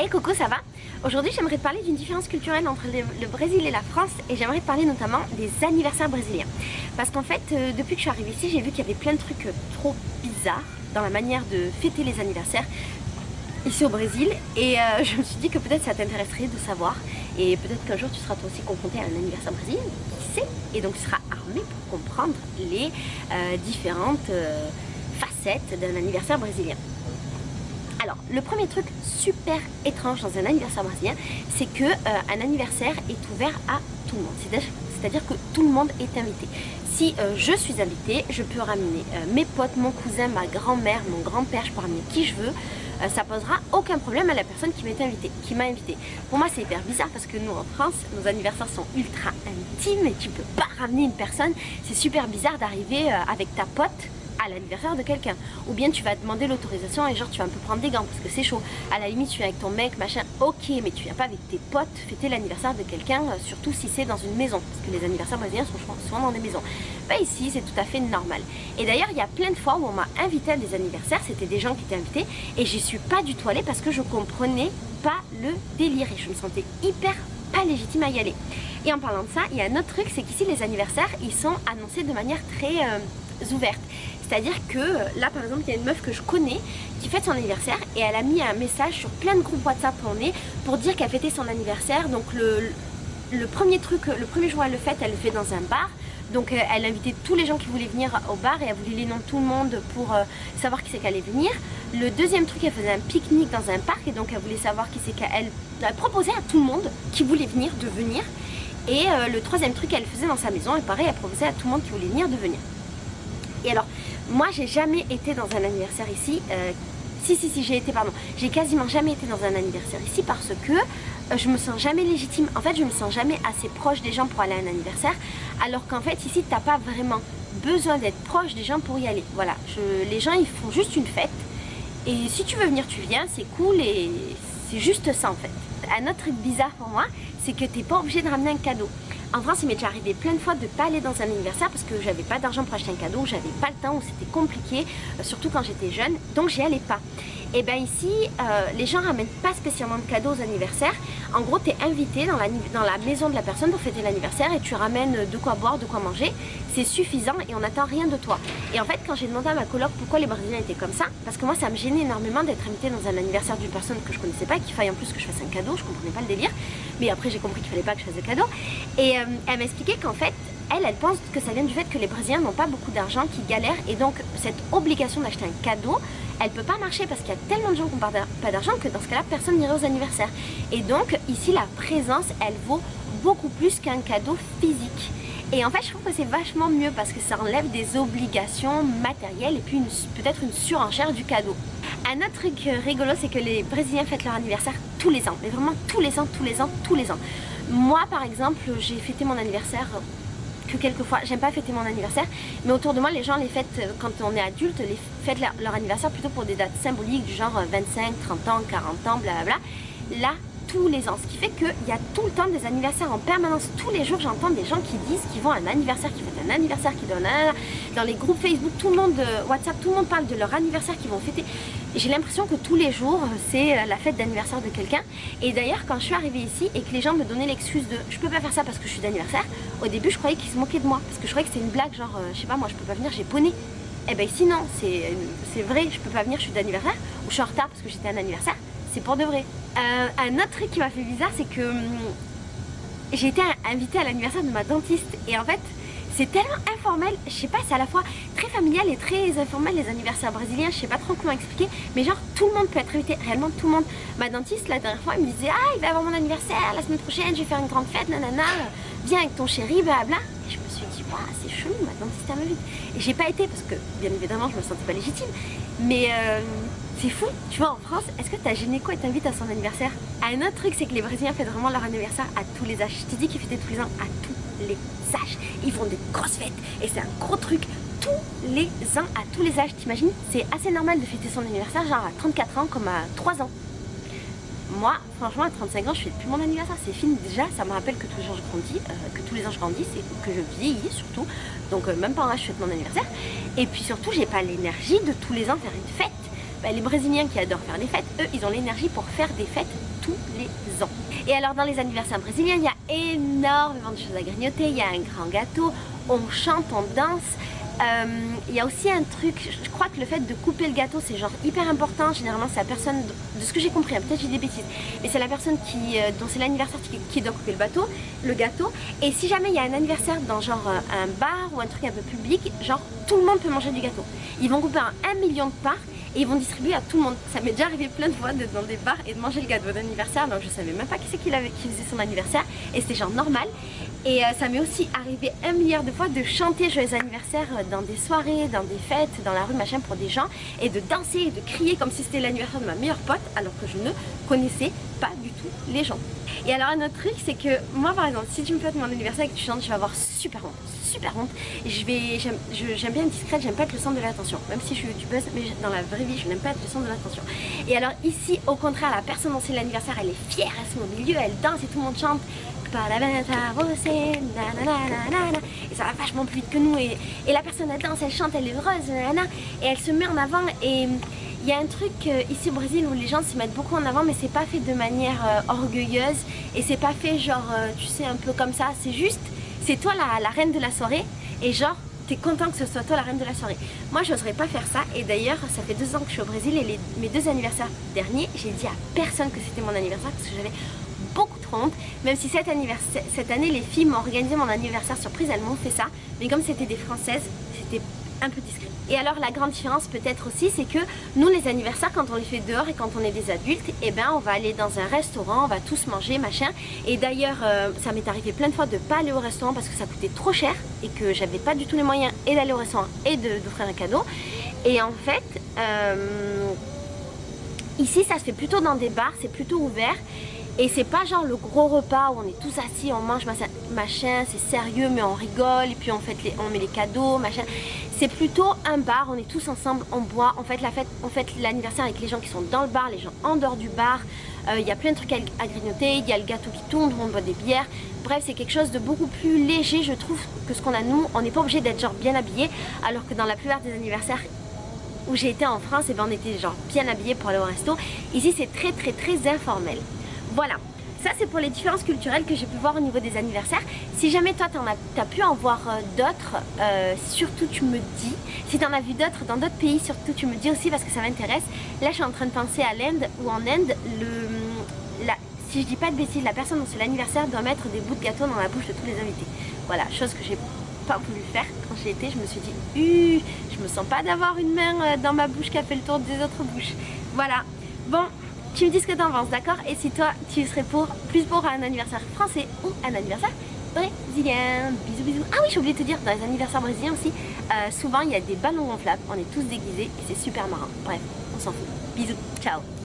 Hey coucou, ça va? Aujourd'hui j'aimerais te parler d'une différence culturelle entre le Brésil et la France et j'aimerais te parler notamment des anniversaires brésiliens. Parce qu'en fait, depuis que je suis arrivée ici, j'ai vu qu'il y avait plein de trucs trop bizarres dans la manière de fêter les anniversaires ici au Brésil et je me suis dit que peut-être ça t'intéresserait de savoir et peut-être qu'un jour tu seras toi aussi confronté à un anniversaire brésilien, qui sait? Et donc tu seras armé pour comprendre les différentes facettes d'un anniversaire brésilien. Alors, le premier truc super étrange dans un anniversaire brésilien, c'est que un anniversaire est ouvert à tout le monde. C'est-à-dire que tout le monde est invité. Si je suis invitée, je peux ramener mes potes, mon cousin, ma grand-mère, mon grand-père, je peux ramener qui je veux. Ça posera aucun problème à la personne qui m'a invité. Pour moi, c'est hyper bizarre parce que nous, en France, nos anniversaires sont ultra intimes et tu peux pas ramener une personne. C'est super bizarre d'arriver avec ta pote à l'anniversaire de quelqu'un, ou bien tu vas demander l'autorisation et genre tu vas un peu prendre des gants parce que c'est chaud. À la limite tu viens avec ton mec machin, ok, mais tu viens pas avec tes potes fêter l'anniversaire de quelqu'un, surtout si c'est dans une maison, parce que les anniversaires brésiliens sont souvent dans des maisons. Bah ici c'est tout à fait normal. Et d'ailleurs il y a plein de fois où on m'a invité à des anniversaires, c'était des gens qui étaient invités et j'y suis pas du tout allée parce que je comprenais pas le délire et je me sentais hyper pas légitime à y aller. Et en parlant de ça, il y a un autre truc, c'est qu'ici les anniversaires ils sont annoncés de manière très ouverte. C'est-à-dire que là par exemple il y a une meuf que je connais qui fête son anniversaire et elle a mis un message sur plein de groupes WhatsApp où on est pour dire qu'elle fêtait son anniversaire. Donc le premier jour elle le fête, elle le fait dans un bar. Donc elle invitait tous les gens qui voulaient venir au bar et elle voulait les noms de tout le monde pour savoir qui c'est qu'elle allait venir. Le deuxième truc, elle faisait un pique-nique dans un parc et donc elle voulait savoir qui c'est qu'elle proposait à tout le monde qui voulait venir de venir. Et le troisième truc, elle faisait dans sa maison et pareil, elle proposait à tout le monde qui voulait venir de venir. Et alors, moi j'ai jamais été dans un anniversaire ici, j'ai quasiment jamais été dans un anniversaire ici parce que je me sens jamais légitime, en fait je me sens jamais assez proche des gens pour aller à un anniversaire, alors qu'en fait ici t'as pas vraiment besoin d'être proche des gens pour y aller, voilà, les gens ils font juste une fête, et si tu veux venir tu viens, c'est cool et c'est juste ça en fait. Un autre truc bizarre pour moi, c'est que t'es pas obligé de ramener un cadeau. En France, il m'est déjà arrivé plein de fois de ne pas aller dans un anniversaire parce que j'avais pas d'argent pour acheter un cadeau, j'avais pas le temps ou c'était compliqué, surtout quand j'étais jeune, donc j'y allais pas. Et bien ici, les gens ramènent pas spécialement de cadeaux aux anniversaires. En gros, tu es invité dans la maison de la personne pour fêter l'anniversaire et tu ramènes de quoi boire, de quoi manger. C'est suffisant et on n'attend rien de toi. Et en fait, quand j'ai demandé à ma coloc pourquoi les Brésiliens étaient comme ça, parce que moi, ça me gênait énormément d'être invité dans un anniversaire d'une personne que je connaissais pas, qu'il faille en plus que je fasse un cadeau, je comprenais pas le délire. Mais après, j'ai compris qu'il fallait pas que je fasse de cadeau. Et elle m'expliquait qu'en fait, elle pense que ça vient du fait que les Brésiliens n'ont pas beaucoup d'argent, qu'ils galèrent et donc cette obligation d'acheter un cadeau, elle peut pas marcher parce qu'il y a tellement de gens qui n'ont pas d'argent que dans ce cas-là, personne n'irait aux anniversaires. Et donc ici, la présence, elle vaut beaucoup plus qu'un cadeau physique. Et en fait, je trouve que c'est vachement mieux parce que ça enlève des obligations matérielles et puis peut-être une surenchère du cadeau. Un autre truc rigolo, c'est que les Brésiliens fêtent leur anniversaire tous les ans, mais vraiment tous les ans, tous les ans, tous les ans. Moi, par exemple, j'ai fêté mon anniversaire que quelques fois, j'aime pas fêter mon anniversaire, mais autour de moi les gens les fêtent quand on est adulte, les fêtent leur anniversaire plutôt pour des dates symboliques du genre 25, 30 ans, 40 ans, blablabla. Là, tous les ans, ce qui fait qu'il y a tout le temps des anniversaires en permanence. Tous les jours j'entends des gens qui disent qu'ils vont à un anniversaire, qui fêtent un anniversaire, qui donnent dans les groupes Facebook, tout le monde, WhatsApp, tout le monde parle de leur anniversaire qu'ils vont fêter. J'ai l'impression que tous les jours c'est la fête d'anniversaire de quelqu'un. Et d'ailleurs quand je suis arrivée ici et que les gens me donnaient l'excuse de je peux pas faire ça parce que je suis d'anniversaire, au début je croyais qu'ils se moquaient de moi parce que je croyais que c'était une blague, genre je sais pas, moi je peux pas venir, j'ai poney. Et ben ici non, c'est vrai, je peux pas venir, je suis d'anniversaire ou je suis en retard parce que j'étais à un anniversaire, c'est pour de vrai. Un autre truc qui m'a fait bizarre, c'est que j'ai été invitée à l'anniversaire de ma dentiste et en fait c'est tellement informel, je sais pas, c'est à la fois très familial et très informel les anniversaires brésiliens, je sais pas trop comment expliquer, mais genre tout le monde peut être invité, réellement tout le monde. Ma dentiste la dernière fois elle me disait ah il va y avoir mon anniversaire la semaine prochaine, je vais faire une grande fête, nanana, viens avec ton chéri, blabla. Et je me suis dit waouh c'est chelou, ma dentiste elle m'invite. Et j'ai pas été parce que bien évidemment je me sentais pas légitime, mais c'est fou, tu vois, en France, est-ce que ta gynéco t'invite à son anniversaire? Un autre truc, c'est que les Brésiliens fêtent vraiment leur anniversaire à tous les âges. Je te dis qu'ils fêtaient tous les ans à tous les âges. Ils font des grosses fêtes et c'est un gros truc tous les ans à tous les âges. T'imagines? C'est assez normal de fêter son anniversaire genre à 34 ans comme à 3 ans. Moi, franchement, à 35 ans, je fais plus mon anniversaire. C'est fini déjà, ça me rappelle que tous les ans je grandis, et que je vieillis surtout. Donc même pas en âge, je fête mon anniversaire. Et puis surtout, j'ai pas l'énergie de tous les ans faire une fête. les Brésiliens qui adorent faire des fêtes, eux, ils ont l'énergie pour faire des fêtes tous les ans. Et alors dans les anniversaires brésiliens, il y a énormément de choses à grignoter, il y a un grand gâteau, on chante, on danse. Il y a aussi un truc, je crois que le fait de couper le gâteau c'est genre hyper important. Généralement c'est la personne, de ce que j'ai compris, hein, peut-être j'ai des bêtises, mais c'est la personne dont c'est l'anniversaire qui doit couper le gâteau. Et si jamais il y a un anniversaire dans genre un bar ou un truc un peu public, genre tout le monde peut manger du gâteau. Ils vont couper un million de parts et ils vont distribuer à tout le monde. Ça m'est déjà arrivé plein de fois d'être dans des bars et de manger le gâteau d'anniversaire, donc je savais même pas qui c'est qui faisait son anniversaire et c'était genre normal. Et ça m'est aussi arrivé 1 milliard de fois de chanter joyeux anniversaire dans des soirées, dans des fêtes, dans la rue machin pour des gens, et de danser et de crier comme si c'était l'anniversaire de ma meilleure pote alors que je ne connaissais pas du tout les gens. Et alors un autre truc c'est que moi par exemple si tu me fêtes mon anniversaire et que tu chantes, je vais avoir super honte. J'aime bien être discrète, j'aime pas être le centre de l'attention, même si je suis youtubeuse, mais dans la vraie vie je n'aime pas être le centre de l'attention. Et alors ici au contraire la personne dont c'est l'anniversaire elle est fière, elle se met au milieu, elle danse et tout le monde chante. Et ça va vachement plus vite que nous et la personne elle danse, elle chante, elle est heureuse et elle se met en avant. Et il y a un truc ici au Brésil où les gens s'y mettent beaucoup en avant, mais c'est pas fait de manière orgueilleuse et c'est pas fait genre tu sais un peu comme ça, c'est juste c'est toi la reine de la soirée et genre t'es content que ce soit toi la reine de la soirée. Moi j'oserais pas faire ça et d'ailleurs ça fait 2 ans que je suis au Brésil et mes 2 anniversaires derniers j'ai dit à personne que c'était mon anniversaire parce que j'avais beaucoup trop honte, même si cette année les filles m'ont organisé mon anniversaire surprise, elles m'ont fait ça, mais comme c'était des françaises c'était un peu discret. Et alors la grande différence peut-être aussi c'est que nous les anniversaires quand on les fait dehors et quand on est des adultes, et ben on va aller dans un restaurant, on va tous manger machin, et d'ailleurs ça m'est arrivé plein de fois de pas aller au restaurant parce que ça coûtait trop cher et que j'avais pas du tout les moyens et d'aller au restaurant et d'offrir un cadeau. Et en fait ici ça se fait plutôt dans des bars, c'est plutôt ouvert. Et c'est pas genre le gros repas où on est tous assis, on mange machin, c'est sérieux mais on rigole et puis on met les cadeaux, machin. C'est plutôt un bar, on est tous ensemble, on boit, on fait l'anniversaire avec les gens qui sont dans le bar, les gens en dehors du bar. Il y a plein de trucs à grignoter, il y a le gâteau qui tourne, on boit des bières. Bref, c'est quelque chose de beaucoup plus léger je trouve que ce qu'on a nous. On n'est pas obligé d'être genre bien habillé, alors que dans la plupart des anniversaires où j'ai été en France, et ben on était genre bien habillés pour aller au resto. Ici c'est très informel. Voilà, ça c'est pour les différences culturelles que j'ai pu voir au niveau des anniversaires. Si jamais toi t'as pu en voir d'autres, surtout tu me dis. Si t'en as vu d'autres dans d'autres pays, surtout tu me dis aussi parce que ça m'intéresse. Là je suis en train de penser à l'Inde, où en Inde, si je dis pas de bêtises, la personne dont c'est l'anniversaire doit mettre des bouts de gâteau dans la bouche de tous les invités. Voilà, chose que j'ai pas voulu faire quand j'y étais. Je me suis dit, je me sens pas d'avoir une main dans ma bouche qui a fait le tour des autres bouches. Voilà, bon. Tu me dis ce que t'en penses, d'accord? Et si toi, tu serais plus pour un anniversaire français ou un anniversaire brésilien? Bisous, bisous. Ah oui, j'ai oublié de te dire, dans les anniversaires brésiliens aussi, souvent il y a des ballons gonflables, on est tous déguisés et c'est super marrant. Bref, on s'en fout. Bisous, ciao.